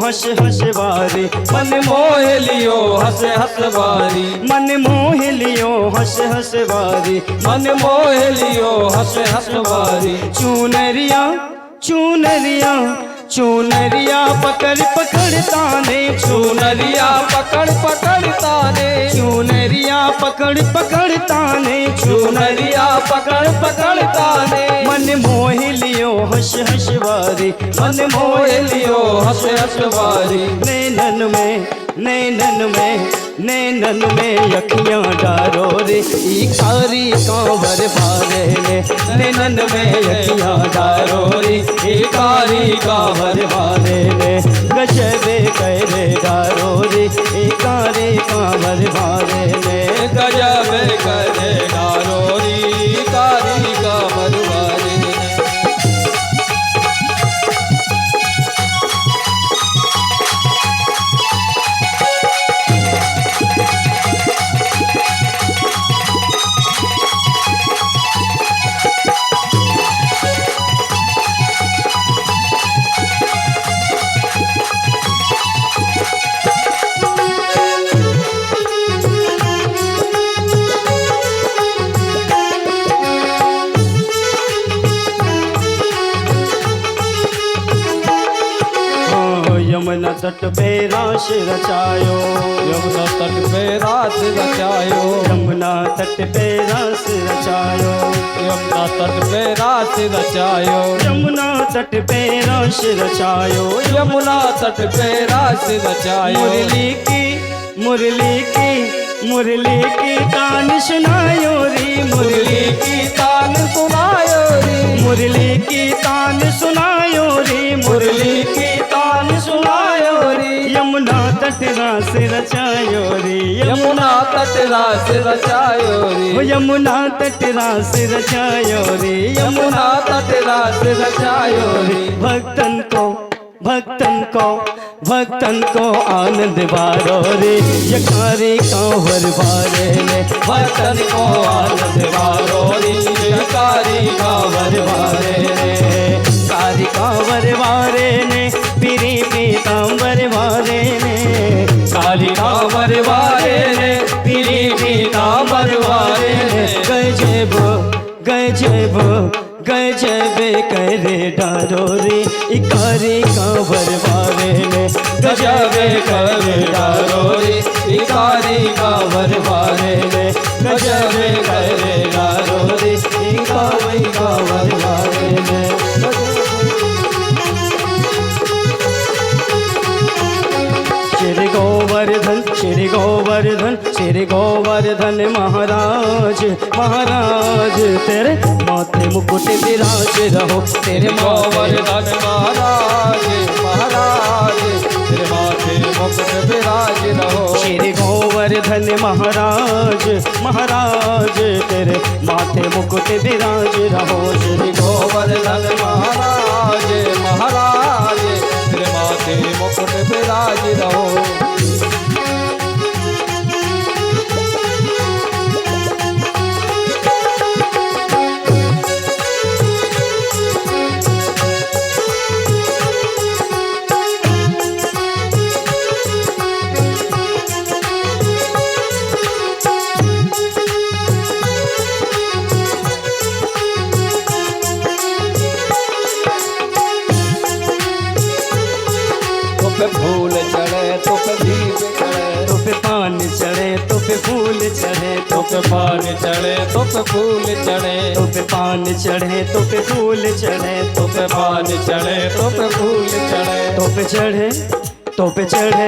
हंस हंस बारी, मन मोह लियो हंस हंस बारी, मन मोह लियो हंस हंस बारी, मन मोह लियो हंस हंस बारी। चुनरिया चुनरिया चुनरिया पकड़ पकड़ ताने, चुनरिया पकड़ पकड़ ताने, चुनरिया पकड़ पकड़ ताने, चुनरिया पकड़ पकड़ ताने। मन मोह लियो हंस हंस बारी, मन मोह लियो हंस हंस बारी। नैनन में नैनन में नैनन में अखियां डारो रे, ई कारी कांवर भारे ने, नैनन में अखियां डारो रे, ई कारी कांवर भारे ने, गजबे करे डारो रे, ई कारी कांवर भारे ने, गजब करे डारोरी कारी का मरवारे। यमुना तट पे रास रचायो, यमुना तट पे रास रचायो, यमुना तट पे रास रचायो, यमुना तट पे रास रचायो, यमुना तट पे रास रचायो, यमुना तट पे रास रचायो। मुरली की मुरली की मुरली की तान सुनायो रे, मुरली की तान सुनायो रे, मुरली की तान सुनायो रे, मुरली की तान सुनायो रे। यमुना तट रास रचायो रे, यमुना तट रास रचायो रे, वो यमुना तट रास रचायो रे, यमुना तट रास रचायो रे। भक्तन को भक्तन को भक्तन को आनंद बारो रे, ये कारी कांवर बारे ने, भक्तन को आनंद बारो रे, कारी कांवर बारे ने, कारी कांवर बारे ने, पीरी पीतांबर बारे ने, कारी कांवर बारे ने, पीरी पीतांबर बारे ने। गजब गजब गजब करे डारो रे, इकारी कांवर बारे ने, गजब करे डारो रे, कारी कांवर बारे ने, गजब करे डारो रे, कारी कांवर बारे ने। श्री गोवर्धन श्री गोवर्धन श्री गोवर्धन महाराज महाराज, तेरे माथे मुकुट विराज रहो, तेरे गोवर्धन महाराज महाराज, तेरे माथे मुकुट विराज रहो। श्री गोवर्धन महाराज महाराज, तेरे माथे मुकुट विराज रहो, श्री गोवर्धन महाराज महाराज, तेरे माथे मुकुट विराज रहो। पे फूल चढ़े तो पे दीप चढ़े, तो पे पान चढ़े तो पे फूल चढ़े, तो पे पान चढ़े तो पे फूल चढ़े, तो पे पान चढ़े तो पे फूल चढ़े, तो पे पान चढ़े तो पे फूल चढ़े, तो पे चढ़े तो पे चढ़े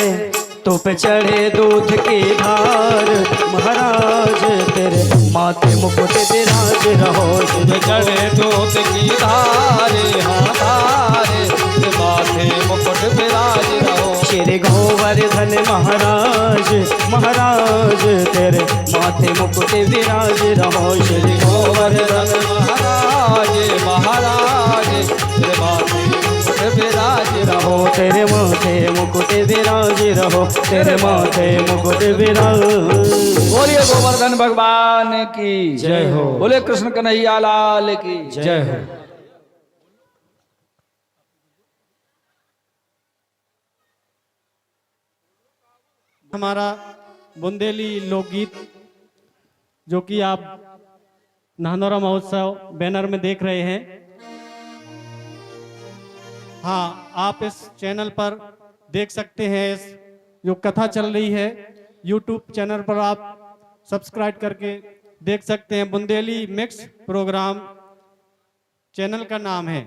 तो पे चढ़े दूध की धार, महाराज तेरे माथे मुकुट विराज रहो, पे चढ़े दूध की धारे हाँ धारे, तेरे माथे मुकुट विराज रहो। श्री गोवर्धन महाराज महाराज, तेरे माथे मुकुट विराज रहो, श्री गोवर्धन महाराज महाराज, तेरे माथे मुकुट विराज रहो, तेरे माथे मुकुट विराज रहो, तेरे माथे मुकुट विराज। बोलिए गोवर्धन भगवान की जय हो। बोले कृष्ण कन्हैया लाल की जय हो। हमारा बुंदेली लोकगीत जो कि आप नाहनौरा महोत्सव बैनर में देख रहे हैं। हाँ, आप इस चैनल पर देख सकते हैं। इस जो कथा चल रही है यूट्यूब चैनल पर आप सब्सक्राइब करके देख सकते हैं। बुंदेली मिक्स प्रोग्राम चैनल का नाम है,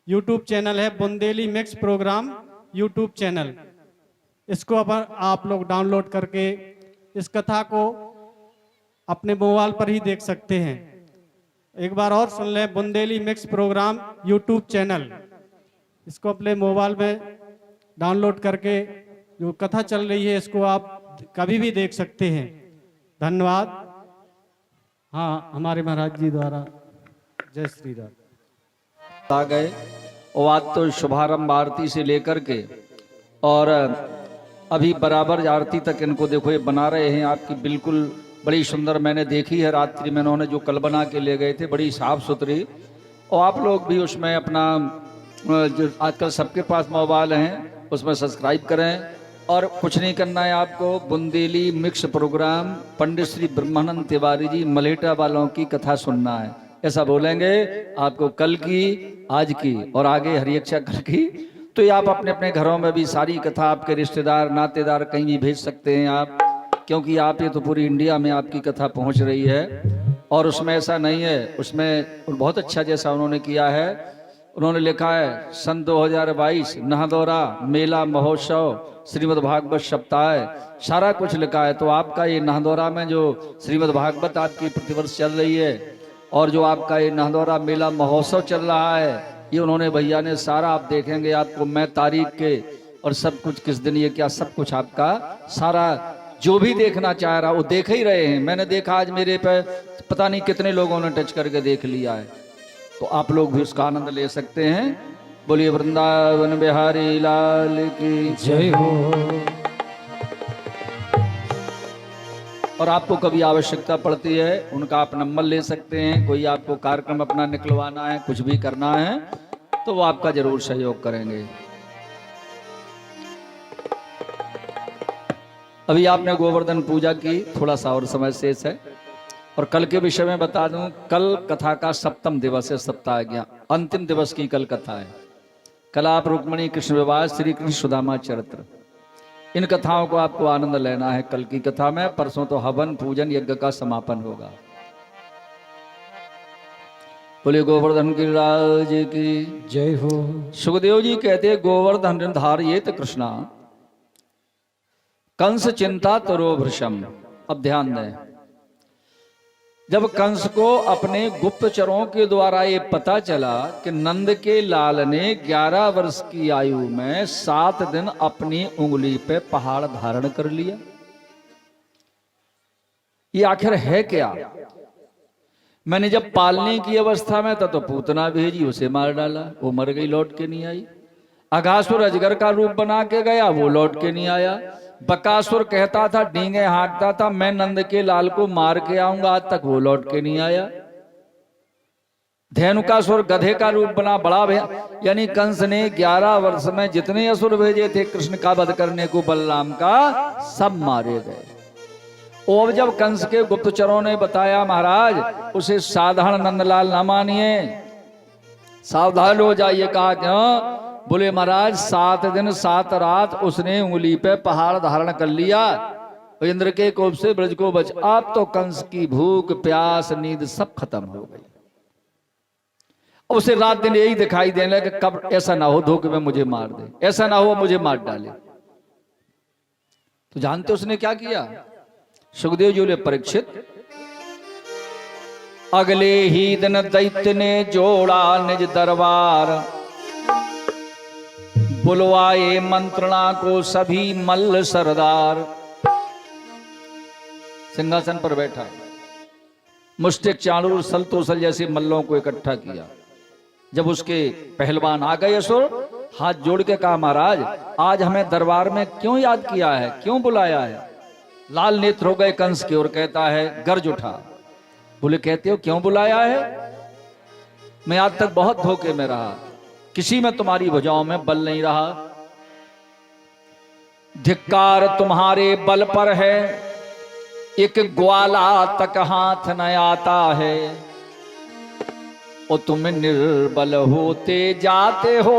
यूट्यूब चैनल है Bundeli mix programme YouTube channel. इसको आप लोग डाउनलोड करके इस कथा को अपने मोबाइल पर ही देख सकते हैं। एक बार और सुन लें, Bundeli mix programme YouTube channel. इसको अपने मोबाइल में डाउनलोड करके जो कथा चल रही है इसको आप कभी भी देख सकते हैं। धन्यवाद। हाँ, हमारे महाराज जी द्वारा। जय श्री राम। आ गए और आज तो शुभारंभ आरती से लेकर के और अभी बराबर आरती तक इनको देखो ये बना रहे हैं आपकी, बिल्कुल बड़ी सुंदर मैंने देखी है। रात्रि में इन्होंने जो कल बना के ले गए थे बड़ी साफ सुथरी, और आप लोग भी उसमें अपना जो आजकल सबके पास मोबाइल हैं उसमें सब्सक्राइब करें। और कुछ नहीं करना है आपको, बुंदेली मिक्स प्रोग्राम पंडित श्री ब्रह्मानंद तिवारी जी मलेटा वालों की कथा सुनना है, ऐसा बोलेंगे आपको। कल की, आज की और आगे हरियक्षा कल की। तो ये आप अपने अपने घरों में भी सारी कथा आपके रिश्तेदार नातेदार कहीं भी भेज सकते हैं आप, क्योंकि आप ये तो पूरी इंडिया में आपकी कथा पहुंच रही है। और उसमें ऐसा नहीं है, उसमें बहुत अच्छा जैसा उन्होंने किया है, उन्होंने लिखा है सन 2022 नाहनौरा मेला महोत्सव श्रीमद् भागवत सप्ताह, सारा कुछ लिखा है। तो आपका ये नाहनौरा में जो श्रीमद् भागवत आपकी प्रतिवर्ष चल रही है और जो आपका ये नाहनौरा मेला महोत्सव चल रहा है, ये उन्होंने भैया ने सारा आप देखेंगे। आपको मैं तारीख के और सब कुछ किस दिन ये क्या सब कुछ आपका सारा जो भी देखना चाह रहा वो देख ही रहे हैं। मैंने देखा आज मेरे पे पता नहीं कितने लोगों ने टच करके देख लिया है। तो आप लोग भी उसका आनंद ले सकते हैं। बोलिए वृंदावन बिहारी लाल की जय हो। और आपको कभी आवश्यकता पड़ती है उनका आप नंबर ले सकते हैं। कोई आपको कार्यक्रम अपना निकलवाना है, कुछ भी करना है तो वो आपका जरूर सहयोग करेंगे। अभी आपने गोवर्धन पूजा की, थोड़ा सा और समय शेष है। और कल के विषय में बता दूं, कल कथा का सप्तम दिवस है, सप्ताह गया अंतिम दिवस की कल कथा है। कल आप रुक्मिणी कृष्ण विवाह, श्री कृष्ण सुदामा चरित्र, इन कथाओं को आपको आनंद लेना है कल की कथा में। परसों तो हवन पूजन यज्ञ का समापन होगा। बोले गोवर्धन गिरिराज की जय हो। सुखदेव जी कहते गोवर्धन धारयेत कृष्णा कंस चिंता तरो भृशम। अब ध्यान दें, जब कंस को अपने गुप्तचरों के द्वारा ये पता चला कि नंद के लाल ने 11 वर्ष की आयु में 7 दिन अपनी उंगली पे पहाड़ धारण कर लिया, ये आखिर है क्या? मैंने जब पालने की अवस्था में था तो पूतना भेजी, उसे मार डाला, वो मर गई, लौट के नहीं आई। अघासुर अजगर का रूप बना के गया, वो लौट के नहीं आया। बकासुर कहता था, डींगे हाँकता था, मैं नंद के लाल को मार के आऊंगा, आज तक वो लौट के नहीं आया। धेनुकासुर गधे का रूप बना, बड़ा यानी कंस ने 11 वर्ष में जितने असुर भेजे थे कृष्ण का वध करने को बलराम का, सब मारे गए। और जब कंस के गुप्तचरों ने बताया महाराज उसे साधारण नंदलाल ना मानिए, सावधान हो जाइए, कहा क्यों? बोले महाराज 7 दिन 7 रात उसने उंगली पे पहाड़ धारण कर लिया, इंद्र के कोप से ब्रज को बच। अब तो कंस की भूख प्यास नींद सब खत्म हो गई। उसे रात दिन यही दिखाई देने लगा कि कब ऐसा ना हो धोखे में मुझे मार दे, ऐसा ना हो मुझे मार डाले। तो जानते उसने क्या किया? सुखदेव जी बोले परीक्षित, अगले ही दिन दैत्य ने जोड़ा निज दरबार, बुलवाए मंत्रणा को सभी मल्ल सरदार। सिंहासन पर बैठा मुष्टिक चाणूर सलतोसल जैसे मल्लों को इकट्ठा किया। जब उसके पहलवान आ गए असुर, हाथ जोड़ के कहा महाराज आज हमें दरबार में क्यों याद किया है, क्यों बुलाया है? लाल नेत्र हो गए कंस की ओर, कहता है गर्ज उठा। बोले कहते हो क्यों बुलाया है? मैं आज तक बहुत धोखे में रहा, किसी में तुम्हारी भुजाओं में बल नहीं रहा। धिक्कार तुम्हारे बल पर है, एक ग्वाला तक हाथ न आता है। और तुम निर्बल होते जाते हो,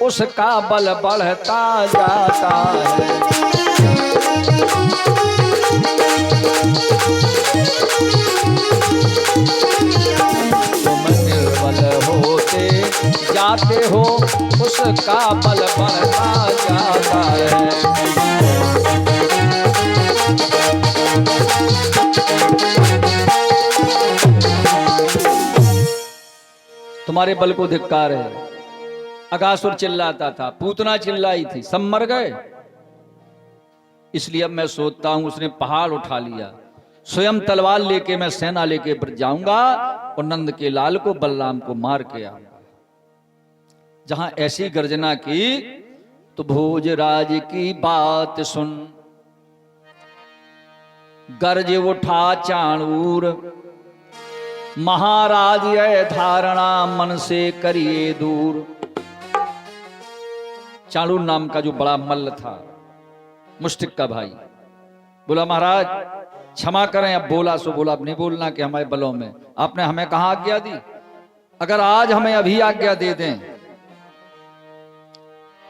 उसका बल बढ़ता जाता है। तुम निर्बल होते जाते हो, उसका बल बढ़ता जाता है। तुम्हारे बल को धिक्कार है। अगासुर चिल्लाता था, पूतना चिल्लाई थी, सब मर गए। इसलिए अब मैं सोचता हूं उसने पहाड़ उठा लिया, स्वयं तलवार लेके मैं सेना लेके जाऊंगा और नंद के लाल को बलराम को मार के आऊंगा। जहां ऐसी गर्जना की तो भोजराज की बात सुन, गर्ज उठा चाणूर, महाराज यह धारणा मन से करिए दूर। चाणूर नाम का जो बड़ा मल्ल था, मुष्टिक का भाई, बोला महाराज क्षमा करें। अब बोला सो बोला, अब नहीं बोलना कि हमारे बलों में आपने हमें कहां आज्ञा दी। अगर आज हमें अभी आज्ञा दे दें,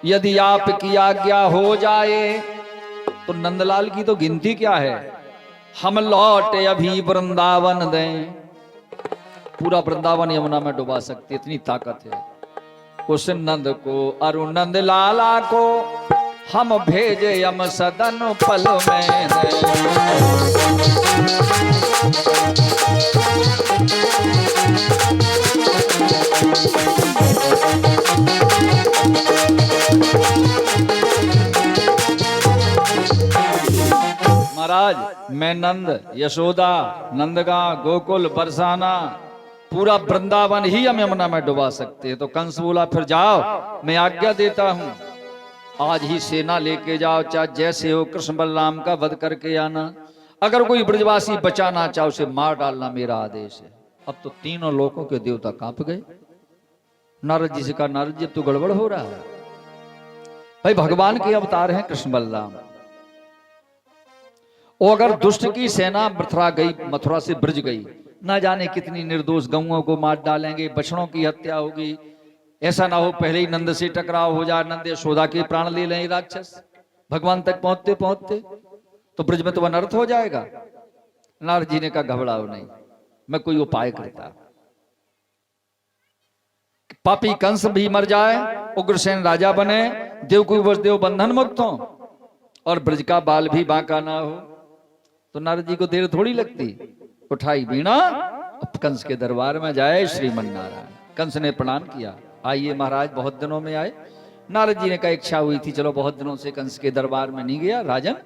यदि आपकी आज्ञा हो जाए तो नंदलाल की तो गिनती क्या है, हम लौटे अभी वृंदावन दें। पूरा वृंदावन यमुना में डुबा सकती, इतनी ताकत है उस नंद को। अरु नंद लाला को हम भेजे यम सदन पल में महाराज मैं नंद, यशोदा, नंदगांव, गोकुल, बरसाना, पूरा वृंदावन ही हम यमुना में डुबा सकते हैं। तो कंस बोला फिर जाओ, मैं आज्ञा देता हूं, आज ही सेना लेके जाओ, चाहे जैसे हो कृष्ण बलराम का वध करके आना। अगर कोई ब्रजवासी बचाना चाहे उसे मार डालना, मेरा आदेश है। अब तो तीनों लोकों के देवता कांप गए। नारद जी से कहा, नारद जी अब तो गड़बड़ हो रहा है भाई, भगवान के अवतार हैं कृष्ण बलराम। और अगर दुष्ट की सेना मथुरा से ब्रज गई, ना जाने कितनी निर्दोष गौओं को मार डालेंगे, बछड़ों की हत्या होगी। ऐसा ना हो पहले ही नंद से टकराव हो जाए, नंद यशोदा के प्राण ले लें राक्षस भगवान तक पहुंचते पहुंचते, तो ब्रज में तो अनर्थ हो जाएगा। नारद जी ने कहा घबराओ नहीं, मैं कोई उपाय करता। पापी कंस भी मर जाए, उग्रसेन राजा बने, देवकी वसुदेव बंधन मुक्त हो और ब्रज का बाल भी बांका ना हो, तो नारद जी को देर थोड़ी लगती। उठाई वीणा, कंस के दरबार में जाए श्रीमन नारायण। कंस ने प्रणाम किया, आइए महाराज, बहुत दिनों में आए। नारद जी ने कहा इच्छा हुई थी, चलो बहुत दिनों से कंस के दरबार में नहीं गया। राजन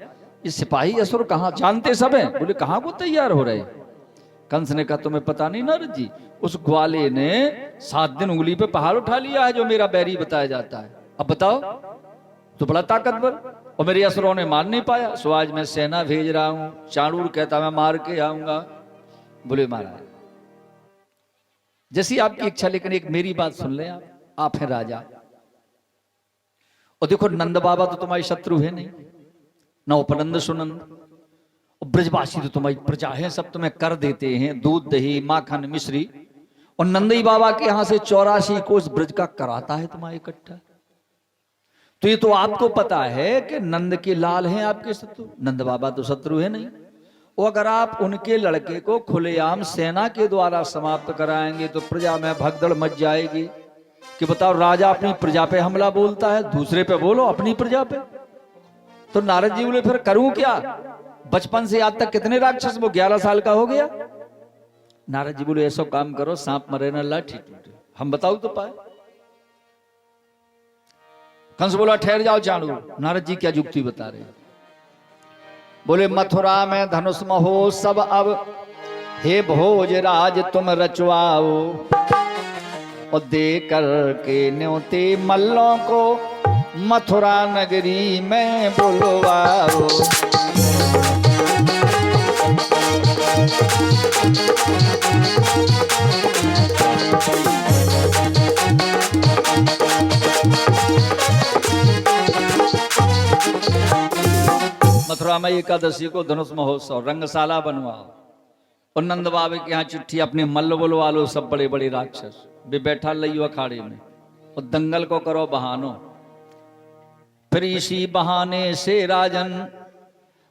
ये सिपाही असुर कहाँ, जानते सब हैं? बोले कहाँ को तैयार हो रहे। कंस ने कहा तुम्हें पता नहीं नारद जी, उस ग्वाले ने 7 दिन उंगली पे पहाड़ उठा लिया है जो मेरा बैरी बताया जाता है। अब बताओ, तो बड़ा ताकतवर, और मेरे असुरों ने मार नहीं पाया, सो आज मैं सेना भेज रहा हूं। चाणूर कहता मैं मार के आऊंगा। बोले महाराज जैसी आपकी इच्छा, लेकिन एक मेरी बात सुन ले, आप हैं राजा। और देखो नंद बाबा तो तुम्हारे शत्रु है नहीं, न उपनंद सुनंद, और ब्रजवासी तो तुम्हारी प्रजा है, सब तुम्हें कर देते हैं, दूध दही माखन मिश्री। और नंदई बाबा के यहां से 84 कोस ब्रज का कराता है तुम्हारे इकट्ठा। तो ये तो आपको पता है कि नंद के लाल हैं आपके शत्रु, नंद बाबा तो शत्रु है नहीं। और अगर आप उनके लड़के को खुलेआम सेना के द्वारा समाप्त कराएंगे तो प्रजा में भगदड़ मच जाएगी कि बताओ राजा अपनी प्रजा पे हमला बोलता है, दूसरे पे बोलो अपनी प्रजा पे। तो नारद जी बोले फिर करूं क्या, बचपन से आज तक कितने राक्षस, वो 11 साल का हो गया। नारद जी बोले ऐसा काम करो, सांप मरे ना लाठी टूटे, हम बताओ तो पाए। कंस बोला ठहर जाओ चाणूर। नारद जी क्या युक्ति बता रहे हैं? बोले मथुरा में धनुष महोत्सव अब, हे भोजराज तुम रचवाओ, और दे कर के न्योते मल्लों को मथुरा नगरी में बुलवाओ। मथुरा में एकादशी को धनुष महोत्सव रंगशाला बनवाओ। और नंद बाबे के यहाँ चिट्ठी अपने मल्ल बुलवा लो, सब बड़े बड़े राक्षस भी बैठा लइयो अखाड़े में, और दंगल को करो बहानो। फिर इसी बहाने से राजन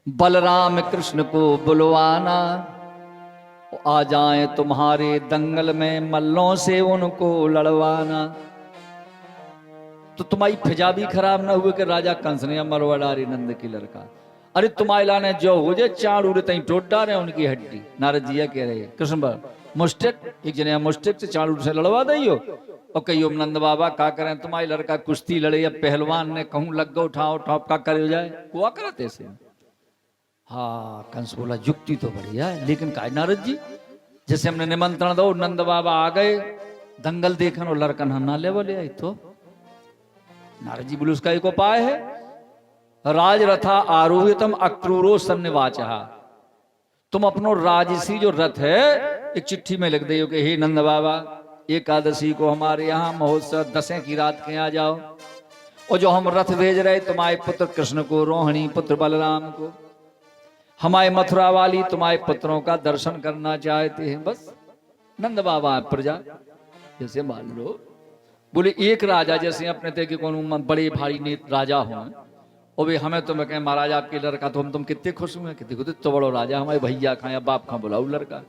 बलराम कृष्ण को बुलवाना, आ जाए तुम्हारे दंगल में मल्लों से उनको लड़वाना। तो तुम्हारी फिजा भी खराब ना हुए कि राजा कंस ने मरवा डारी नंद की लड़का। अरे तुम्हारे लाने जो हो जाए चार उड़े तई टोट डारे उनकी हड्डी। नारद जी कह रहे कृष्ण पर मुस्टिक एक जने मुस्टिक से चार उड़ से लड़वा दियो। और कहियो नंद बाबा का करें, तुम्हारी लड़का कुश्ती लड़े या पहलवान ने कहूं लग गो उठाओ टॉप का करे हो जाए, हुआ करते से। हाँ कंस बोला युक्ति तो बढ़िया है, लेकिन का नारद जी जैसे हमने निमंत्रण दो, नंद बाबा आ गए दंगल देखन और लड़कन हन्ना ले बोले आई तो। नारद जी बोले उसका एक उपाय है, राज रथा आरोहितम अक्रूरो सन्निवाचहा। तुम अपनो राजसी जो रथ है एक चिट्ठी में लिख दो कि हे नंद बाबा एकादशी को हमारे यहाँ महोत्सव 10 की रात के आ जाओ। और जो हम रथ भेज रहे तुम्हारे पुत्र कृष्ण को, रोहिणी पुत्र बलराम को, हमारे मथुरा वाली तुम्हारे पुत्रों का दर्शन करना चाहते हैं। बस नंद बाबा प्रजा जैसे मान लो बोले एक राजा जैसे अपने थे कि कौन बड़े भारी ने राजा हो, और वे हमें तुम्हें कहें महाराज आपके लड़का, तो हम कितने खुश हुए, कितने खुद तो बड़ो राजा हमारे भैया खाया बाप खा बुलाऊ लड़का।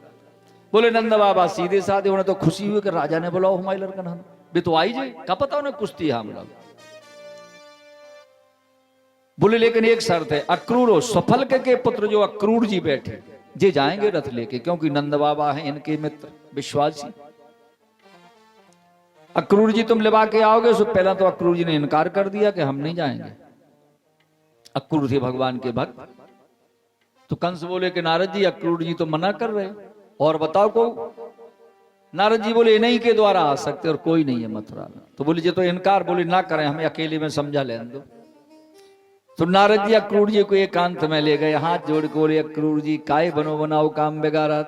बोले नंद बाबा सीधे साधे उन्हें तो खुशी हुई कि राजा ने बुलाओ हमारे लड़का ना, वे तो आई जाए क्या पता उन्हें कुश्ती हम लोग। बोले लेकिन एक शर्त है, अक्रूर सफल के पुत्र जो अक्रूर जी बैठे जे जाएंगे रथ लेके, क्योंकि नंद बाबा हैं इनके मित्र विश्वासी। अक्रूर जी तुम लिवा के आओगे। सो पहला तो अक्रूर जी ने इनकार कर दिया कि हम नहीं जाएंगे। अक्रूर थे भगवान के भक्त। तो कंस बोले कि नारद जी अक्रूर जी तो मना कर रहे, और बताओ को। नारद जी बोले नहीं के द्वारा आ सकते और कोई नहीं है मथुरा में। तो बोले जी तो इनकार, बोले ना करें हमें अकेले में समझा लेने दो। तो नारद जी अक्रूर जी को एकांत में ले गए, हाथ जोड़ के बोले अक्रूर जी काय बनो बनाओ काम बिगाड़ा।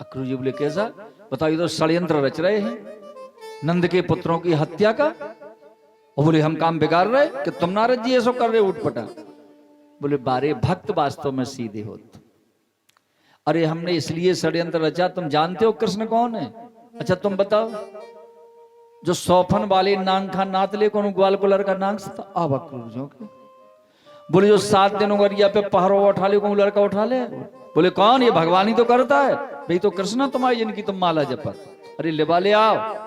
अक्रूर जी बोले कैसा बताओ, ये तो षड्यंत्र रच रहे हैं नंद के पुत्रों की हत्या का। और बोले हम काम बिगाड़ रहे कि तुम नारद जी ऐसा कर रहे उठपटा। बोले बारे भक्त वास्तव में सीधे होते। अरे हमने इसलिए षड्यंत्र रचा, तुम जानते हो कृष्ण कौन है? अच्छा तुम बताओ, जो सौफन वाले नांग खा नात ले कौन ग्वाल को लड़का नांग था अब अक्रूर जो के। बोले जो 7 दिनों गरिया पे पहरो उठा ले कौन लड़का उठा ले। बोले कौन? ये भगवान ही तो करता है भाई, तो कृष्ण तुम्हारी जिनकी तुम माला जपत। अरे लिबा ले आओ।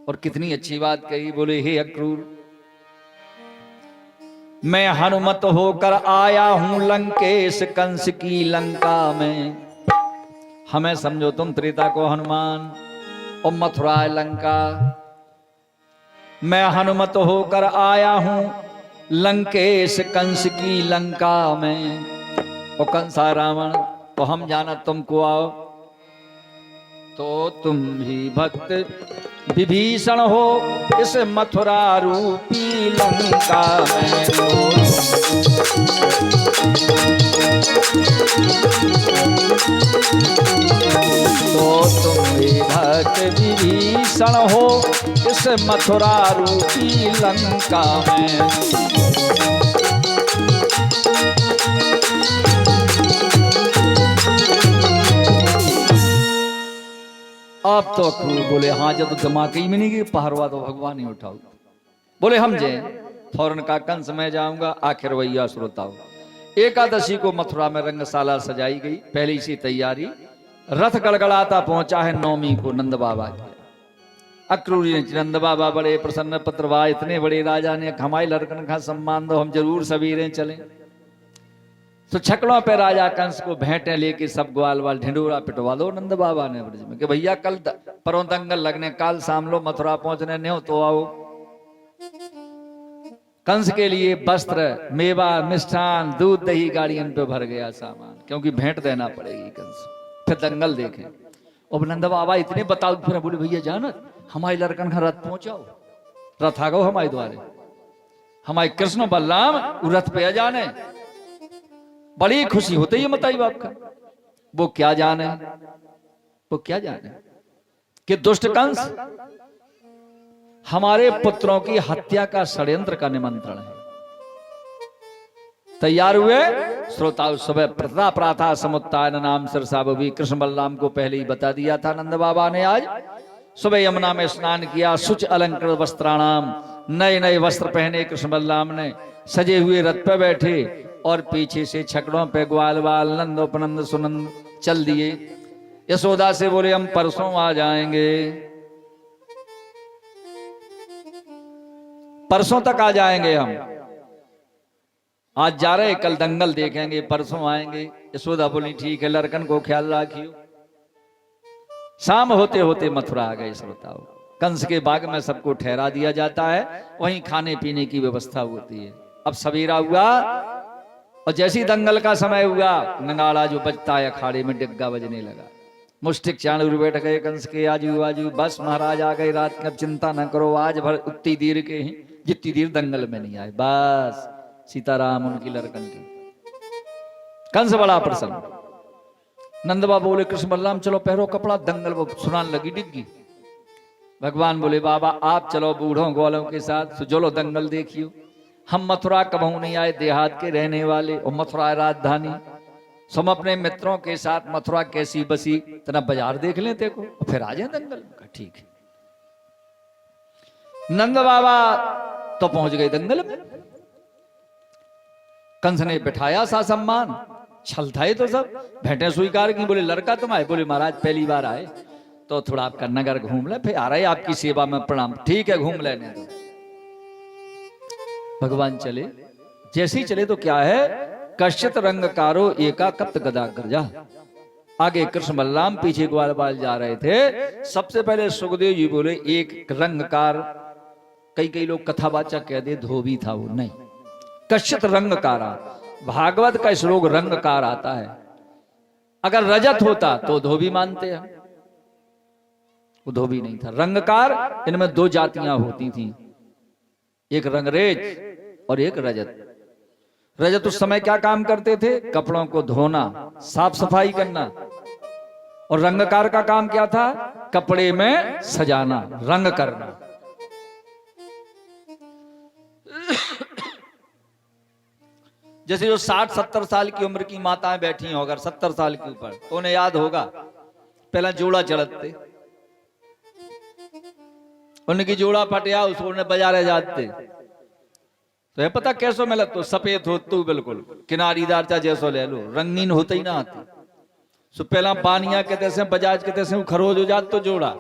और कितनी अच्छी बात कही। बोले हे अक्रूर मैं हनुमत होकर आया हूं लंकेश कंस की लंका में। हमें समझो तुम त्रेता को हनुमान और मथुरा लंका। मैं हनुमत होकर आया हूं लंकेश कंस की लंका में। और कंसा रावण तो हम जाना तुमको आओ, तो तुम भी भक्त विभीषण हो इस मथुरा रूपी लंका में। तो तुम भी भक्त विभीषण हो इस मथुरा रूपी लंका में। आप तो अक्रूर बोले हाँ, जब तो दिमाग ही में नहीं कि पहरवा तो भगवान ही उठाओ। बोले हम जे फौरन का कंस में जाऊंगा। आखिर वही श्रोताओ एकादशी को मथुरा में रंगशाला सजाई गई, पहले से तैयारी। रथ गड़गड़ाता पहुंचा है नौमी को नंद बाबा के। अक्रूर जी नंद बाबा बड़े प्रसन्न पत्रवा, इतने बड़े राजा ने हमारे लड़कन का सम्मान दो, हम जरूर सवेरे चलें। तो छकड़ों पे राजा कंस को भेंटे लेके सब ग्वाल वाल ढिंडोरा पिटवा दो नंद बाबा ने ब्रज में कि भैया कल परों दंगल लगने, काल शाम लो मथुरा पहुंचने नहीं हो तो आओ। कंस के लिए वस्त्र मेवा मिष्ठान दूध दही गाड़ियों पे भर गया सामान, क्योंकि भेंट देना पड़ेगी कंस। फिर दंगल देखे। और नंद बाबा इतने बताओ फिर बोले भैया जाना हमारे लड़कन का रथ पहुंचाओ, रथ आ गो हमारे द्वारे। हमारे कृष्ण बलराम रथ पे आ जाने। बड़ी खुशी होती है मताई बाप का। वो क्या जाने, वो क्या जाने कि दुष्ट कंस हमारे पुत्रों की हत्या का षड्यंत्र का निमंत्रण है। तैयार हुए। श्रोता सुबह प्रथा प्राथा समुत्थान नाम सरसा भी कृष्ण बलराम को पहले ही बता दिया था नंद बाबा ने। आज सुबह यमुना में स्नान किया, सुच अलंकृत वस्त्राणाम, नए नए वस्त्र पहने कृष्ण बलराम ने, सजे हुए रथ पे बैठे और पीछे से छकड़ों पे ग्वाल बाल नंद उपनंद सुनंद चल दिए। यशोदा से बोले हम परसों आ जाएंगे, परसों तक आ जाएंगे, हम आज जा रहे कल दंगल देखेंगे, परसों आएंगे। यशोदा बोली ठीक है, लड़कन को ख्याल रखियो। शाम होते होते मथुरा आ गए। श्रोताओ, कंस के बाग में सबको ठहरा दिया जाता है, वहीं खाने पीने की व्यवस्था होती है। अब सवेरा हुआ और जैसी दंगल का समय हुआ, नगाड़ा जो बजता है अखाड़े में डिग्गा बजने लगा। मुष्टिक चाणूर बैठ गए कंस के आजू बाजू, बस महाराज आ गए रात की, अब चिंता न करो, आज भर उतनी देर के ही जितनी देर दंगल में नहीं आए, बस सीताराम उनकी लड़कन की। कंस बड़ा प्रसन्न। नंद बाबा बोले कृष्ण बलराम चलो पहरो कपड़ा, दंगल वो सुनान लगी डिग्गी। भगवान बोले बाबा आप चलो बूढ़ों ग्वालों के साथ, चलो दंगल देखियो। हम मथुरा कबहू नहीं आए, देहात के रहने वाले, और मथुरा राजधानी, हम अपने मित्रों के साथ मथुरा कैसी बसी, तना बाजार देख लें देखो, और फिर आ जाए दंगल। ठीक है। नंद बाबा तो पहुंच गए दंगल में। कंस ने बिठाया सा सम्मान, छल था तो सब, भेंटें स्वीकार की। बोले लड़का तुम आए? बोले महाराज पहली बार आए, तो थोड़ा आपका नगर घूम ले, फिर आ रहे आपकी सेवा में, प्रणाम। ठीक है घूम लेने दो। भगवान चले, जैसे ही चले तो क्या है, कश्चित रंगकारो एका कप्त गदा गर्जा। आगे कृष्ण बलराम, पीछे ग्वाल बाल जा रहे थे। सबसे पहले सुखदेव जी बोले एक रंगकार, कई लोग कथावाचक कह दे धोबी था वो, नहीं, कश्चित रंगकारा। भागवत का श्लोक रंगकार आता है, अगर रजत होता तो धोबी मानते हैं, वो धोबी नहीं था, रंगकार। इनमें दो जातियां होती थी, एक रंगरेज और एक रजत। रजत उस समय क्या काम करते थे, कपड़ों को धोना, साफ सफाई करना, और रंगकार का काम क्या था, कपड़े में सजाना, रंग करना। जैसे जो 60-70 साल की उम्र की माताएं बैठी हो, अगर 70 साल के ऊपर, तो उन्हें याद होगा पहला जोड़ा चढ़ते, उनकी जोड़ा फटिया, उसको उन्हें बाजारे जाते, तो है पता कैसो मिला, तो सफेद हो तू बिल्कुल किनारीदार चा जैसो ले लो, रंगीन होते ही ना आती। सो पहला पानिया कहते से, बजाज कहते से खरोज हो जात तो जोड़ा,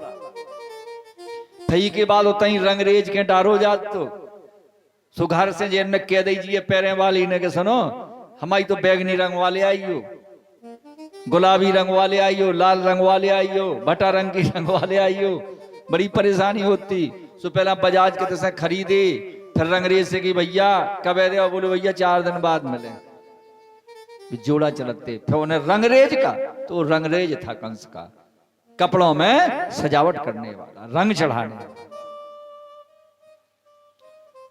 थई के बाद होता ही रंगरेज के डार हो जात, तो सुघर से जेन में कह दीजिए पैरे वाली ने के सुनो हमारी तो बैगनी रंग वाले आइयो, गुलाबी रंग वाले आइयो, लाल रंग वाले आइयो, भटा रंग की रंग वाले आइयो, बड़ी परेशानी होती। सो पहला बजाज के तसे खरीदे, फिर रंगरेज से कि भैया कब दे, और बोले भैया 4 दिन बाद मिले, जोड़ा चलते। फिर उन्हें रंगरेज का, तो रंगरेज था कंस का, कपड़ों में सजावट करने वाला, रंग चढ़ाने वाला।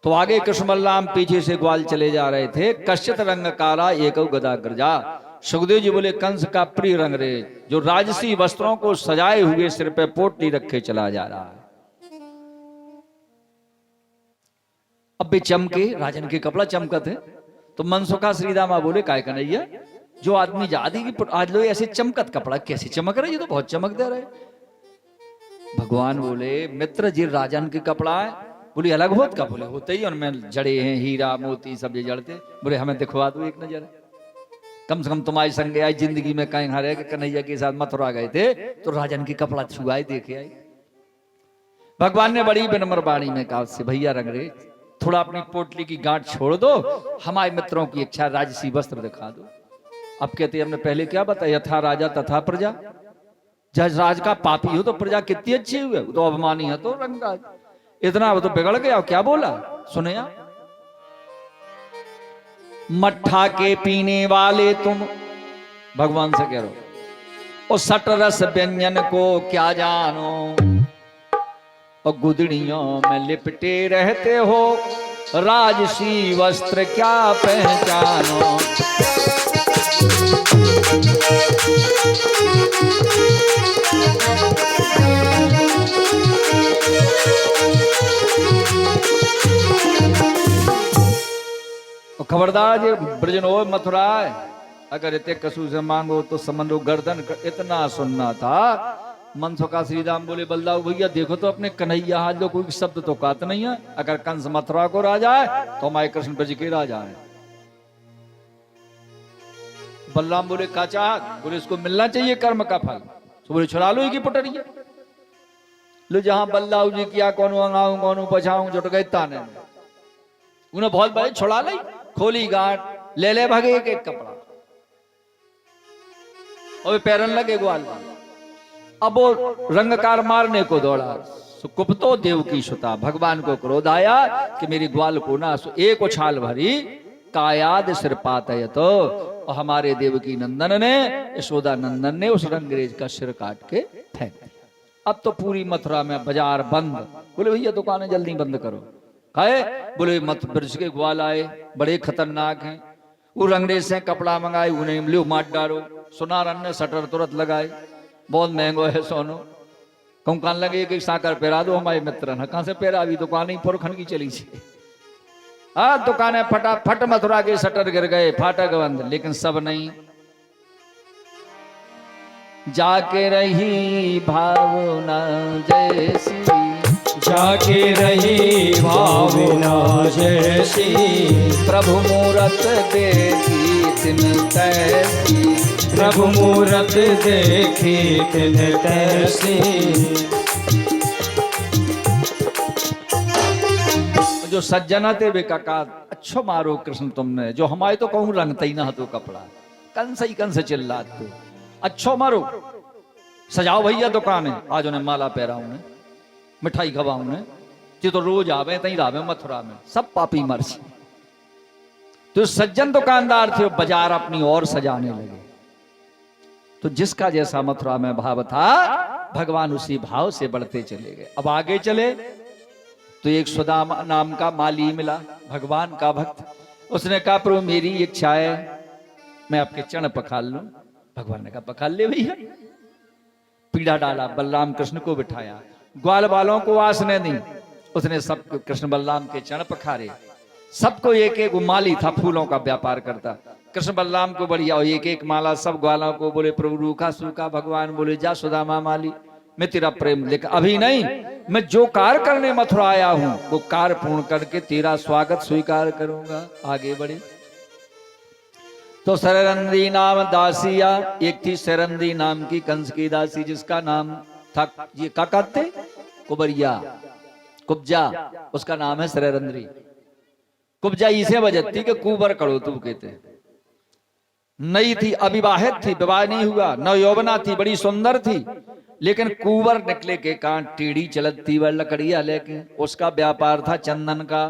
तो आगे कृष्ण बलराम, पीछे से ग्वाल चले जा रहे थे। कश्चित रंगकारा एक गदा गर्जा। सुखदेव जी बोले कंस का प्रिय रंगरेज, जो राजसी वस्त्रों को सजाए हुए सिर पे पोटली रखे चला जा रहा है। अब भी चमके, राजन के कपड़ा चमकत है, तो मनसुखा श्रीदामा बोले काय कन्हैया, जो आदमी जादी की आज लोग ऐसे चमकत कपड़ा कैसे चमक रहे, ये तो बहुत चमक दे रहे। भगवान बोले मित्र जी राजन के कपड़ा है, बोले अलग होत का, बोले होते ही उनमें जड़े हैं, हीरा मोती सब ये जड़ते। बोले हमें दिखवा दो एक नजर, कम से कम तुम्हारी संग आई जिंदगी में कहीं हरे कन्हैया के साथ मथुरा गए थे, तो राजन की कपड़ा छुआए देखे आई। भगवान ने बड़ी विनम्र वाणी में कहा से, भैया रंगरेज थोड़ा अपनी पोटली की गांठ छोड़ दो, हमारे मित्रों की इच्छा राजसी वस्त्र दिखा दो। अब कहते हमने पहले क्या बताया, यथा राजा तथा प्रजा, जज राज का पापी हो तो प्रजा कितनी अच्छी हुई, तो अभिमानी है तो रंगराज, इतना वो तो बिगड़ गया। क्या बोला सुने, मट्ठा के पीने वाले तुम, भगवान से कह रहे हो, और सट रस व्यंजन को क्या जानो, और गुदड़ियों में लिपटे रहते हो, राजसी वस्त्र क्या पहचानो। खबरदार ये ब्रजनो मथुरा है, अगर इतने कसू से मांगो तो समझो गर्दन इतना सुनना था। मनसुखा श्रीराम बोले बलदाऊ भैया देखो तो अपने कन्हैया हाथ जो कोई शब्द तो कहत नहीं है। अगर कंस मथुरा को राजा है तो हमारे कृष्ण ब्रज के राजा है। बलराम बोले का चाह, बोले इसको मिलना चाहिए कर्म का फल। तो बोले छुड़ा लो की पुटरिया लो, जहां बल्लाऊ जी किया कौन अंगाऊं कौन पछाऊं जुट गए ताने में। उन्हें बहुत बड़े छुड़ा ली, खोली गांठ ले भागे एक कपड़ा और पैरन लगे ग्वाल में। अब वो रंगकार मारने को दौड़ा। कुपतो देव की सुता, भगवान को क्रोध आया कि मेरी ग्वाल को ना एक उछाल भरी कायाद सिर पाते तो, और हमारे देवकी नंदन ने यशोदा नंदन ने उस रंगरेज का सिर काट के फेंक दिया। अब तो पूरी मथुरा में बाजार बंद। बोले भैया दुकानें जल्दी बंद करो। काहे? बोले मत ब्रज के ग्वाल आए बड़े खतरनाक हैं। वो रंगरेज से कपड़ा मंगाए, उन्हें लो मार डालो। सुनारन ने शटर तुरंत लगाए, बहुत महंगो है सोनो। कहूँ कान लगे कि साकर पेरा दो हमारे मित्र ने। कहाँ से पेरा? अभी दुकान ही पुरखन की चली थी। दुकानें फटाफट मथुरा के शटर गिर गए, फाटक बंद। लेकिन सब नहीं, जाके रही भावना जैसी, जाके रही भावना जैसी, प्रभु मूरत देखी तिन तैसी, प्रभु मूरत देखी तिन तैसी। जो सज्जना थे वे काका अच्छो मारो कृष्ण तुमने, जो हमारे तो कहूँ रंगता ही ना तो कपड़ा। कंस चिल्लाते अच्छो मारो, सजाओ भैया दुकान है। आज उन्हें माला पहरा, उन्हें मिठाई खवा, उन्हें ये तो रोज आवे तई रावे मथुरा में। सब पापी मर्जी। तो सज्जन दुकानदार थे, बाजार अपनी ओर सजाने लगे। तो जिसका जैसा मथुरा में भाव था, भगवान उसी भाव से बढ़ते चले गए। अब आगे चले तो एक सुदामा नाम का माली मिला, भगवान का भक्त। उसने कहा प्रभु मेरी इच्छा है मैं आपके चरण पखाल लूं। भगवान ने कहा पखाल ले भैया। पीड़ा डाला, बलराम कृष्ण को बिठाया, ग्वाल वालों को आसने दी। उसने सब कृष्ण बलराम के चरण पखारे। सबको एक एक माली था, फूलों का व्यापार करता। कृष्ण बलराम को बढ़िया एक एक माला सब ग्वालों को। बोले प्रभु रूखा सूखा। भगवान बोले जा सुदामा माली, मैं तेरा प्रेम लेकर अभी नहीं, मैं जो कार्य करने मथुरा आया हूं वो कार्य पूर्ण करके तेरा स्वागत स्वीकार करूंगा। आगे बढ़े तो सररंदी नाम दासिया एक थी, सररंदी नाम की कंस की दासी, जिसका नाम था ये क्या कहते कुबरिया, कुब्जा, उसका नाम है सररंदी। कुब्जा इसे बजती कि कुबर करो तू कहते। नई थी, अविवाहित थी, विवाह नहीं हुआ, नव यौवना थी, बड़ी सुंदर थी। लेकिन कुंवर निकले के कान टेढ़ी चलती वह लकड़िया लेके। उसका व्यापार था चंदन का।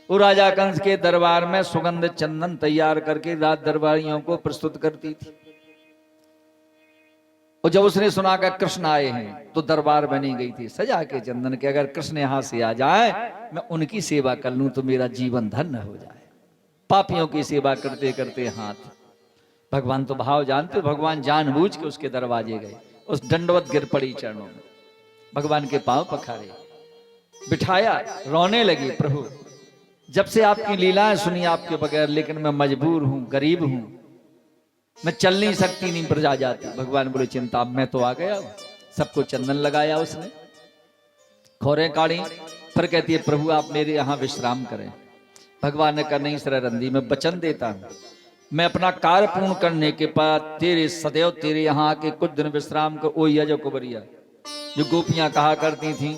वो राजा कंस के दरबार में सुगंध चंदन तैयार करके रात दरबारियों को प्रस्तुत करती थी। और जब उसने सुना कि कृष्ण आए हैं तो दरबार बनी गई थी सजा के चंदन के। अगर कृष्ण यहां से आ जाए मैं उनकी सेवा कर लूं तो मेरा जीवन धन्य हो जाए। पापियों की सेवा करते करते हाथ, भगवान तो भाव जानते। भगवान जानबूझ के उसके दरवाजे गए, उस दंडवत गिर पड़ी चरणों में, भगवान के पांव पखारे, बिठाया, रोने लगी। प्रभु जब से आपकी लीलाएं सुनी आपके बगैर, लेकिन मैं मजबूर हूं, गरीब हूं, मैं चल नहीं सकती, नहीं प्रजा जाती। भगवान बोले चिंता मैं तो आ गया। सबको चंदन लगाया उसने, खोरे काढ़ी, फिर कहती है प्रभु आप मेरे यहाँ विश्राम करें। भगवान ने कहा नहीं सररंदी, मैं वचन देता हूं, मैं अपना कार्य पूर्ण करने के बाद तेरे सदैव तेरे यहाँ आके कुछ दिन विश्राम कर। ओ या जो कुबरिया, जो गोपियां कहा करती थी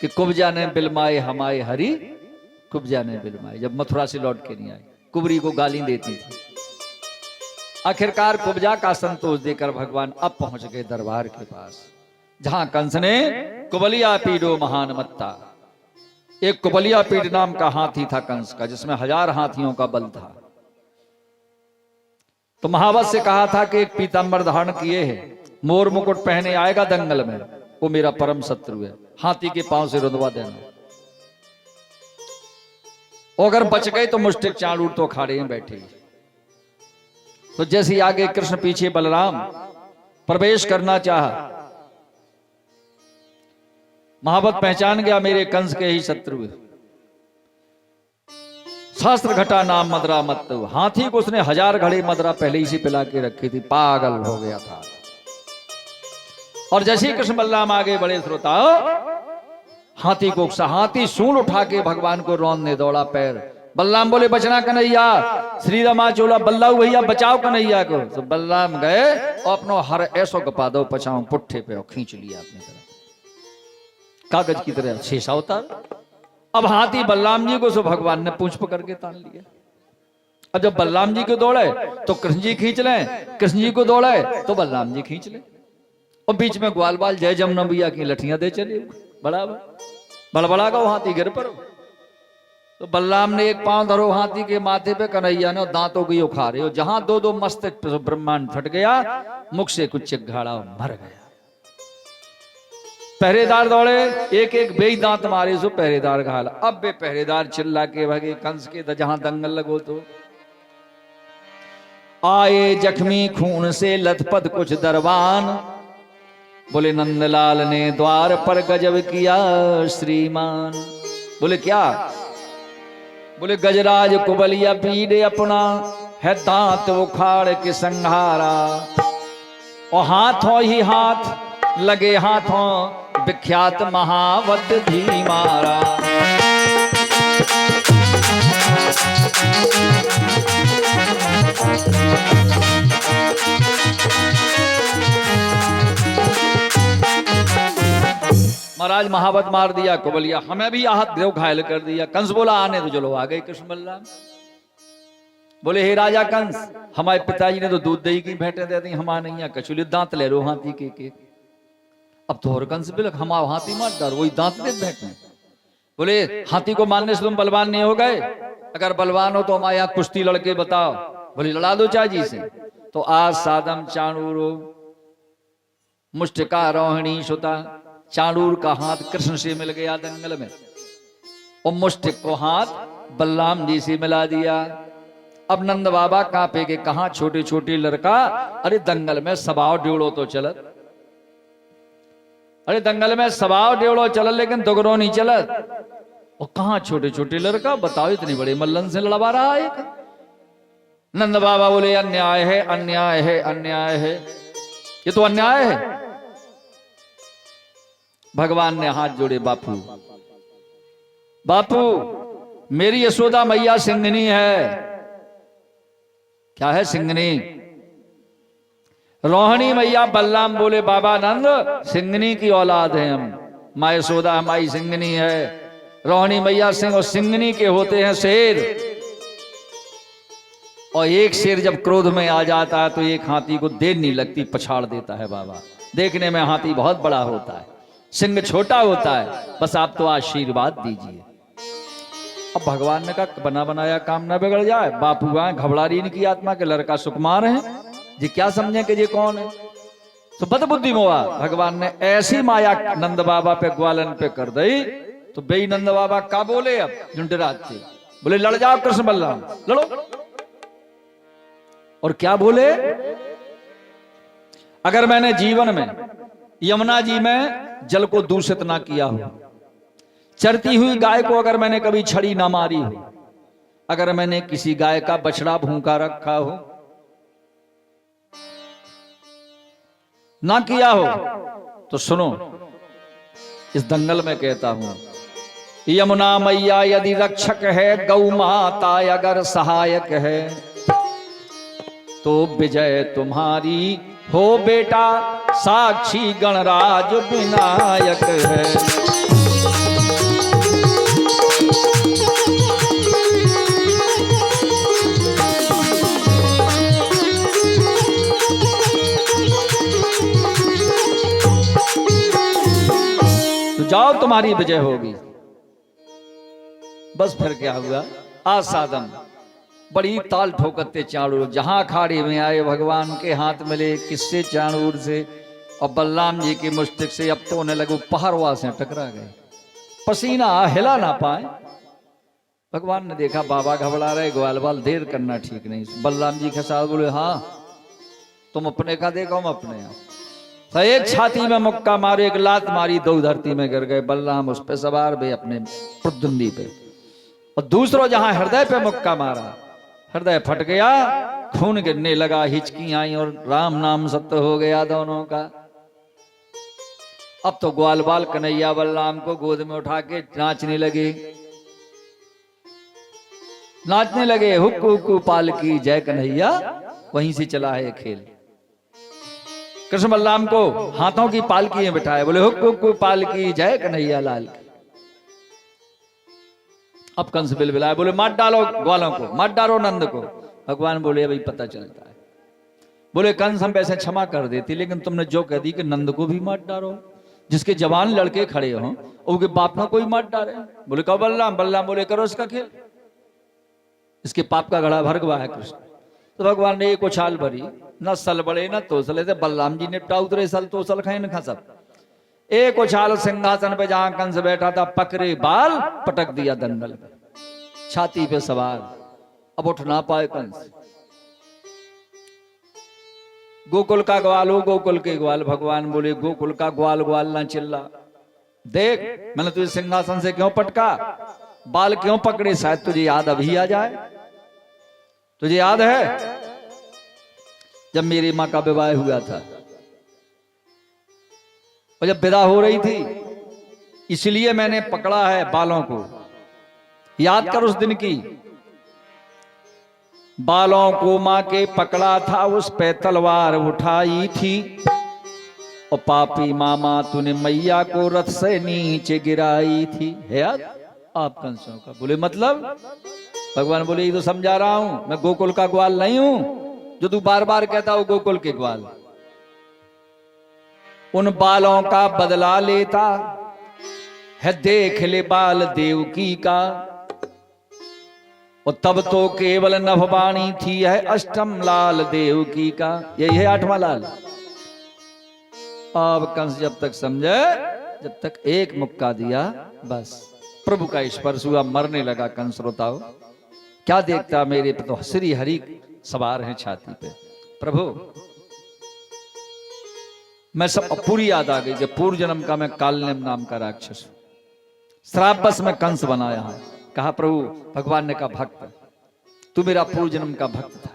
कि कुब्जा ने बिलमाए हमारे हरि, कुब्जा ने बिलमाए, जब मथुरा से लौट के नहीं आई, कुबरी को गाली देती थी। आखिरकार कुब्जा का संतोष देकर भगवान अब पहुंच गए दरबार के पास, जहां कंस ने कुबलिया पीडो महान मत्ता, एक कुबलिया पीड नाम का हाथी था कंस का, जिसमें 1000 हाथियों का बल था। तो महावत से कहा था कि एक पीतांबर धारण किए है, मोर मुकुट पहने आएगा दंगल में, वो मेरा परम शत्रु है, हाथी के पांव से रुदवा देना। अगर बच गए तो मुष्टिक चाणूर तो अखाड़े में बैठे। तो जैसे ही आगे कृष्ण पीछे बलराम प्रवेश करना चाहा, महावत पहचान गया मेरे कंस के ही शत्रु है। सहस्त्र घटा नाम मदरा मत। हाथी को उसने 1000 घड़े मदरा पहले ही से पिला के रखी थी, पागल हो गया था। और जैसे ही कृष्ण बलराम आगे बड़े श्रोताओ, हाथी को हाथी सूंड उठा के भगवान को रौंदने दौड़ा पैर। बलराम बोले बचना कन्हैया, श्री रमा चोला बल्लाऊ भैया बचाओ कन्हैया को। तो बलराम गए और अपनो हर ऐसो गपा दो पछाओ पुट्ठे पे और खींच लिया अपनी तरफ, कागज की तरह शीशा उतार। अब हाथी बलराम जी को सो भगवान ने पूंछ पकड़ के तान लिया। अब जब बलराम जी को दौड़े तो कृष्ण जी खींच लें, कृष्ण जी को दौड़े तो बलराम जी खींच लें, और बीच में ग्वाल बाल जय जमुना भैया की लठियां दे चले बराबर बड़बड़ा का हाथी गिर पर। तो बलराम ने एक पांव धरो हाथी के माथे पे, कन्हैया ने दांतों की उखाड़े और जहां दो मस्तक ब्रह्मांड फट गया, मुख से कुछ चिघाड़ा मर गया। पहरेदार दौड़े, एक एक बेई दांत मारे सो पहरेदार घायल। अब वे पहरेदार चिल्ला के भगे कंस के जहां दंगल लगो। तो आए जख्मी खून से लथपथ कुछ दरबान, बोले नंदलाल ने द्वार पर गजब किया श्रीमान। बोले क्या? बोले गजराज कुबलिया पीड़े अपना है दांत उखाड़ के संहारा, और हाथों ही हाथ लगे हाथों विख्यात महावत भी मारा। महाराज महावत मार दिया कुबलिया, हमें भी आहत देव घायल कर दिया। कंस बोला आने तो चलो आ गए कृष्ण बलराम। बोले हे राजा कंस, हमारे पिताजी ने तो दूध दही की भेंटे दे दी, हमारे नहीं कचुली दांत ले लो हाथी के। अब तो और कंस बिलक हम हाथी मत डर, वही दांत दे बैठने। बोले हाथी को मारने से तुम बलवान नहीं हो गए? अगर बलवान हो तो हमारे यहाँ कुश्ती लड़के बताओ। बोले लड़ा दो चाची से। तो आज सादम चाणूरो मुष्टिका रोहिणी सुता, चाणूर का हाथ कृष्ण से मिल गया दंगल में, और मुष्टिक को हाथ बलराम जी से मिला दिया। अब नंद बाबा कांपे के, कहा छोटे छोटे लड़का, अरे दंगल में सबाव डेढ़ो तो चलत, अरे दंगल में सबाव डेढ़ो चलत लेकिन दुगरो नहीं चलत। और कहा छोटे छोटे लड़का, बताओ इतनी बड़े मल्लन से लड़वा रहा है। नंद बाबा बोले अन्याय है अन्याय है अन्याय है, ये तो अन्याय है। भगवान ने हाथ जोड़े, बापू बापू मेरी यशोदा मैया सिंगनी है। क्या है सिंगनी? रोहिणी मैया। बलराम बोले बाबा नंद सिंगनी की औलाद है हम, माँ यशोदा हमारी सिंगनी है। रोहिणी मैया सिंह, और सिंगनी के होते हैं शेर, और एक शेर जब क्रोध में आ जाता है तो एक हाथी को देर नहीं लगती, पछाड़ देता है बाबा। देखने में हाथी बहुत बड़ा होता है, सिंह छोटा होता है, बस आप तो आशीर्वाद दीजिए। अब भगवान ने कहा बना बनाया काम ना बिगड़ जाए। बापू आए, घबरा रही इनकी आत्मा के लड़का सुकुमार है जी, क्या समझे कि ये कौन है? तो बदबुद्धि में हुआ। भगवान ने ऐसी माया नंद बाबा पे ग्वालन पे कर दी, तो बेई नंद बाबा का बोले अब झुंडराज थे, बोले लड़ जाओ कृष्ण बलराम लड़ो। और क्या बोले? अगर मैंने जीवन में यमुना जी में जल को दूषित ना किया हो, चरती हुई गाय को अगर मैंने कभी छड़ी ना मारी हो, अगर मैंने किसी गाय का बछड़ा भूखा रखा हो ना किया हो, तो सुनो इस दंगल में कहता हूं, यमुना मैया यदि रक्षक है, गौ माता अगर सहायक है, तो विजय तुम्हारी हो बेटा, साक्षी गणराज विनायक है। तो जाओ तुम्हारी विजय होगी। बस फिर क्या हुआ? आसादम बड़ी ताल ठोकते चाणूर, जहां अखाड़े में आए भगवान के हाथ मिले किससे? चाणूर से। और बलराम जी की मुष्टिक से अब तो उन्हें लगू पहाड़वा से टकरा गए, पसीना हिला ना पाए। भगवान ने देखा बाबा घबरा रहे, ग्वाल बाल देर करना ठीक नहीं। बलराम जी के साथ बोले हाँ तुम अपने का देखो हम अपने आप। तो एक छाती में मुक्का मारे, एक लात मारी, दो धरती में गिर गए। बलराम उस पे सवार भी अपने प्रद्युम्न पे। और दूसरों जहां हृदय पे मुक्का मारा, हृदय फट गया, खून गिरने लगा, हिचकी आई और राम नाम सत्य हो गया दोनों का। अब तो ग्वाल बाल कन्हैया बलराम को गोद में उठा के नाचने लगे, नाचने लगे, हुक्कू हुक्कू पाल की जय कन्हैया। वहीं से चला है खेल। कृष्ण बलराम को हाथों की पालकी में बिठाए, बोले हुक्कू हुक्कू पाल की जय कन्हैया लाल की। अब कंस बिलबिलाए, बोले मार डालो ग्वालों को, मार डालो नंद को। भगवान बोले अभी पता चलता है। बोले कंस हम वैसे क्षमा कर देती, लेकिन तुमने जो कह दी कि नंद को भी मार डालो, जिसके जवान लड़के खड़े हों उनके बाप में कोई मार डाले। बोले कहो बलराम, बलराम बोले करो इसका खेल, इसके पाप का घड़ा भर गया है कृष्ण। तो भगवान ने एक उछाल भरी, न सल बड़े न तोसले थे, बलराम जी निपटा उतरे सल तोसल खाए न खा सब। एक उछाल सिंहासन पे जहां कंस बैठा था, पकड़े बाल पटक दिया दंडल पे, छाती पे सवार, अब उठ ना पाए कंस। गोकुल का ग्वाल हो, गोकुल के ग्वाल। भगवान बोले गोकुल का ग्वाल ग्वाल ना चिल्ला, देख मैंने तुझे सिंहासन से क्यों पटका, बाल क्यों पकड़े, शायद तुझे याद अभी आ जाए। तुझे याद है जब मेरी मां का विवाह हुआ था और जब विदा हो रही थी, इसलिए मैंने पकड़ा है बालों को। याद कर उस दिन की, बालों को मां के पकड़ा था, उस पे तलवार उठाई थी, और पापी मामा तूने मैया को रथ से नीचे गिराई थी। है याद आप कंसों का? बोले मतलब? भगवान बोले ये तो समझा रहा हूं, मैं गोकुल का ग्वाल नहीं हूं जो तू बार बार कहता हो गोकुल के ग्वाल। उन बालों का बदला लेता है, देख ले बाल देवकी का, और तब तो केवल नभवाणी थी है अष्टम लाल देवकी का। यही है आठवां लाल। अब कंस जब तक समझे, जब तक एक मुक्का दिया बस प्रभु का स्पर्श हुआ, मरने लगा कंस। रोताओ क्या देखता मेरे पे, तो श्री हरि सवार है छाती पे। प्रभु मैं सब पूरी याद आ गई कि पूर्व जन्म का मैं कालनेम नाम का राक्षस हूं, श्राप बस में कंस बनाया है। कहा प्रभु, भगवान ने कहा भक्त तू मेरा पूर्व जन्म का भक्त था,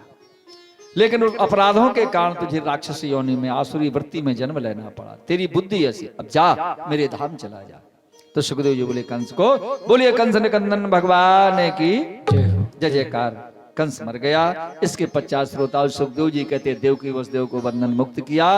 लेकिन उन अपराधों के कारण तुझे राक्षस योनि में आसुरी वृत्ति में जन्म लेना पड़ा। तेरी बुद्धि ऐसी, अब जा मेरे धाम चला जा। तो सुखदेव जी बोले कंस को, बोलिए कंस निकंदन भगवान की जय जयकार। कंस मर गया। इसके 50 श्रोता सुखदेव जी कहते देवकी वसुदेव को बंधन मुक्त किया।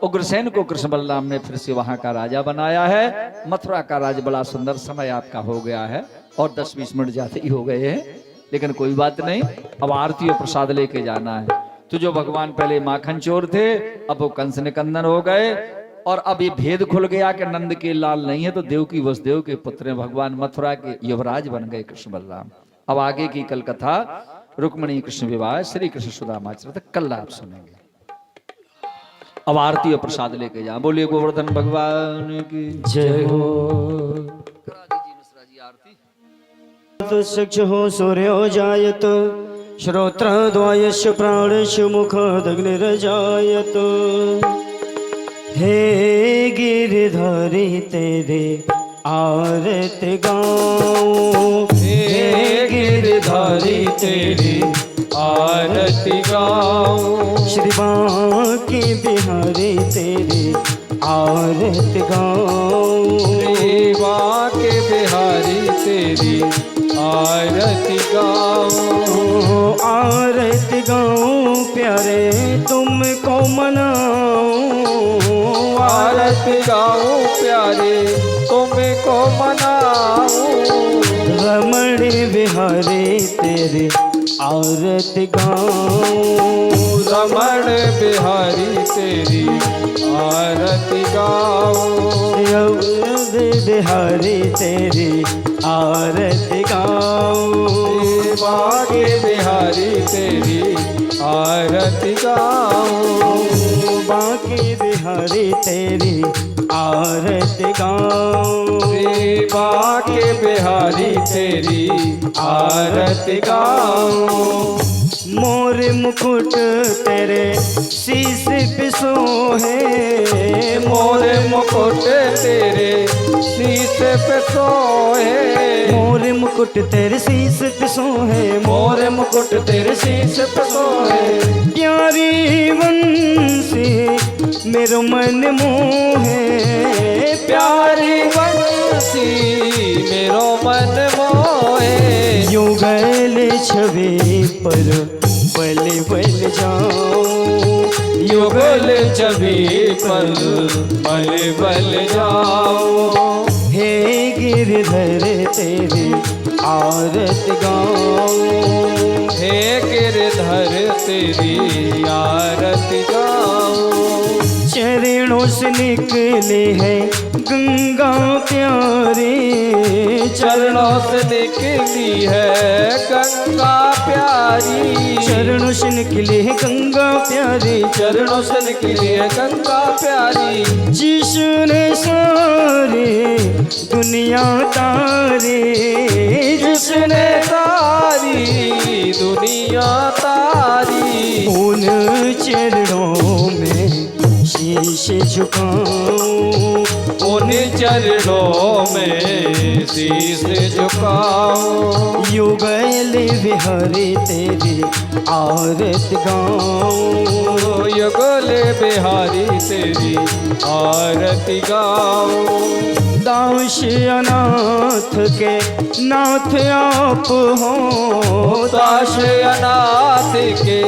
उग्रसेन को कृष्ण बलराम ने फिर से वहां का राजा बनाया है। मथुरा का राज बड़ा सुंदर समय आपका हो गया है, और 10-20 मिनट जाते ही हो गए हैं, लेकिन कोई बात नहीं। अब आरती और प्रसाद लेके जाना है। तो जो भगवान पहले माखन चोर थे, अब वो कंस निकंदन हो गए, और अब ये भेद खुल गया कि नंद के लाल नहीं है तो देवकी वसुदेव के पुत्र हैं। भगवान मथुरा के युवराज बन गए कृष्ण बलराम। अब आगे की कल कथा रुक्मिणी कृष्ण विवाह श्री कृष्ण सुदामाचरित कल आप सुनेंगे। अब आरती और प्रसाद लेके जा। बोलिए गोवर्धन भगवान की जय हो। चक्षुः सूर्यो जायत, श्रोत्रद्वयस्य प्राणस्य मुखादग्निर्जायत। हे गिरधारी तेरे आरती गाऊं, हे गिरधारी तेरी आरती गाऊं, श्री बांके बिहारी तेरी आरती गाऊं, श्री बांके बिहारी तेरी आरती गाऊं, आरती गाऊं प्यारे तुमको मनाऊं, आरती गाऊं प्यारे तुमको मनाऊं, रमण बिहारी तेरी आरती गाऊं, रमण बिहारी तेरी आरती गाऊं, यौवन बिहारी तेरी आरती गाऊं, बागे बिहारी तेरी आरती गाऊं, बांके बिहारी तेरी आरत गाऊं। श्री बांके बिहारी तेरी आरत गाऊं। मोर मुकुट तेरे शीश पे सोहे, मोर मुकुट तेरे शीश पे सोहे। मोर मुकुट तेरे शीश पे सोहे, मोर मुकुट तेरे शीश पे सोहे। प्यारी वंशी मेरो मन मोहे, प्यारी वंशी मेरो मन मोहे। युगल छवि पर पल पल जाऊं, युगल छवि पर पल पल जाओ। हे गिरधर तेरी आरत गाऊं। हे गिरधर तेरी आरत गाऊं। चरणों से निकले हैं गंगा प्यारी, चरणों से निकली है गंगा प्यारी। चरणों से निकले हैं गंगा प्यारी, चरणों से निकली है गंगा प्यारी। जिसने सारी दुनिया तारी, जिसने तारी दुनिया तारी। उन चरणों में शीश झुकाऊं, उन चरणों में शीश झुकाऊं। युगल बिहारी तेरी आरत गाऊं। युगल बिहारी तेरी आरती गाऊं। दाश अनाथ के नाथ आप हो, दाश अनाथ के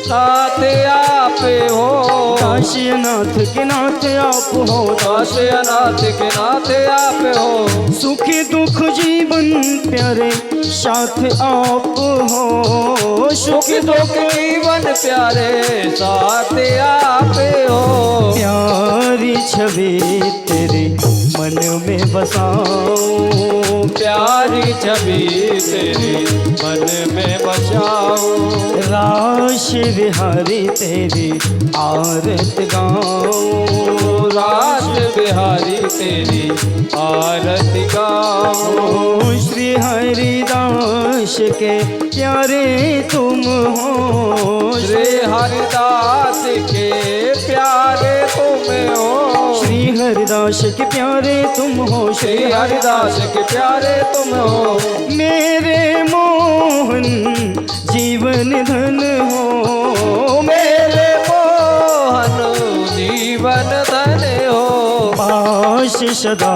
नाथ आप हो। दाश अनाथ के नाथ आप हो, दाश अनाथ के नाथ आप हो। सुख दुख जीवन प्यारे साथ आप हो, सुख दुख जीवन प्यारे साथ आप हो। प्यारी छवि तेरे मन में बसाऊं, प्यारी छवि तेरी मन में बसाओ। राश बिहारी तेरी आरत गाऊं। रास बिहारी तेरी आरती गाओ। श्री हरिदास के प्यारे तुम हो, श्री हरिदास के प्यारे तुम हो। श्री हरिदास के प्यारे तुम हो, श्री हरिदास के प्यारे तुम हो। मेरे मोहन जीवन धन हो, मेरे मोहन जीवन धन हो। पास सदा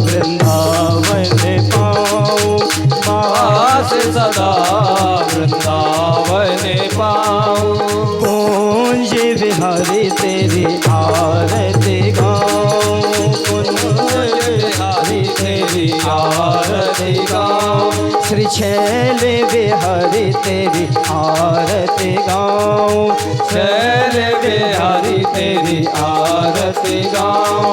वृंदावन पाओ, पास सदा वृंदावन पाओ। कुंज बिहारी तेरी आरती गाऊं, कुंज बिहारी तेरी आरती गाओ। श्री छैल बिहारी तेरी आरती गाऊं, शैल बिहारी तेरी आरती गाओ।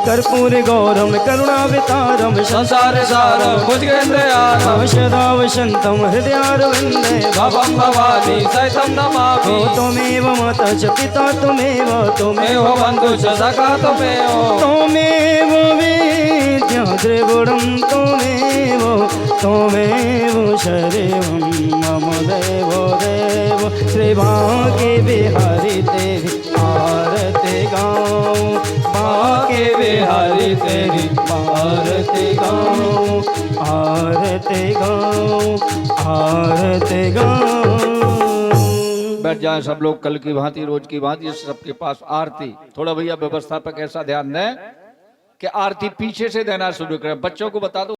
कर्पूर गौरम करुणावतारम संसार सारम भुजगेन्द्रयानम सदा वसंतम हृदयारविंदे भवम भवानी सहितं नमामि। त्वमेव माता च पिता त्वमेव त्वमेव बन्धु च सखा त्वमेव। त्वमेव विद्या द्रविडं त्वमेव त्वमेव शरणं मम देव देव। श्री बांके बिहारी तेरी आरती गाऊं, बांके बिहारी तेरी आरती गाऊं, आरती गाऊं, आरती गाऊं। बैठ जाएं सब लोग कल की भांति रोज की भांति सबके पास आरती। थोड़ा भैया व्यवस्थापक ऐसा ध्यान दें कि आरती पीछे से देना शुरू करें। बच्चों को बता दो।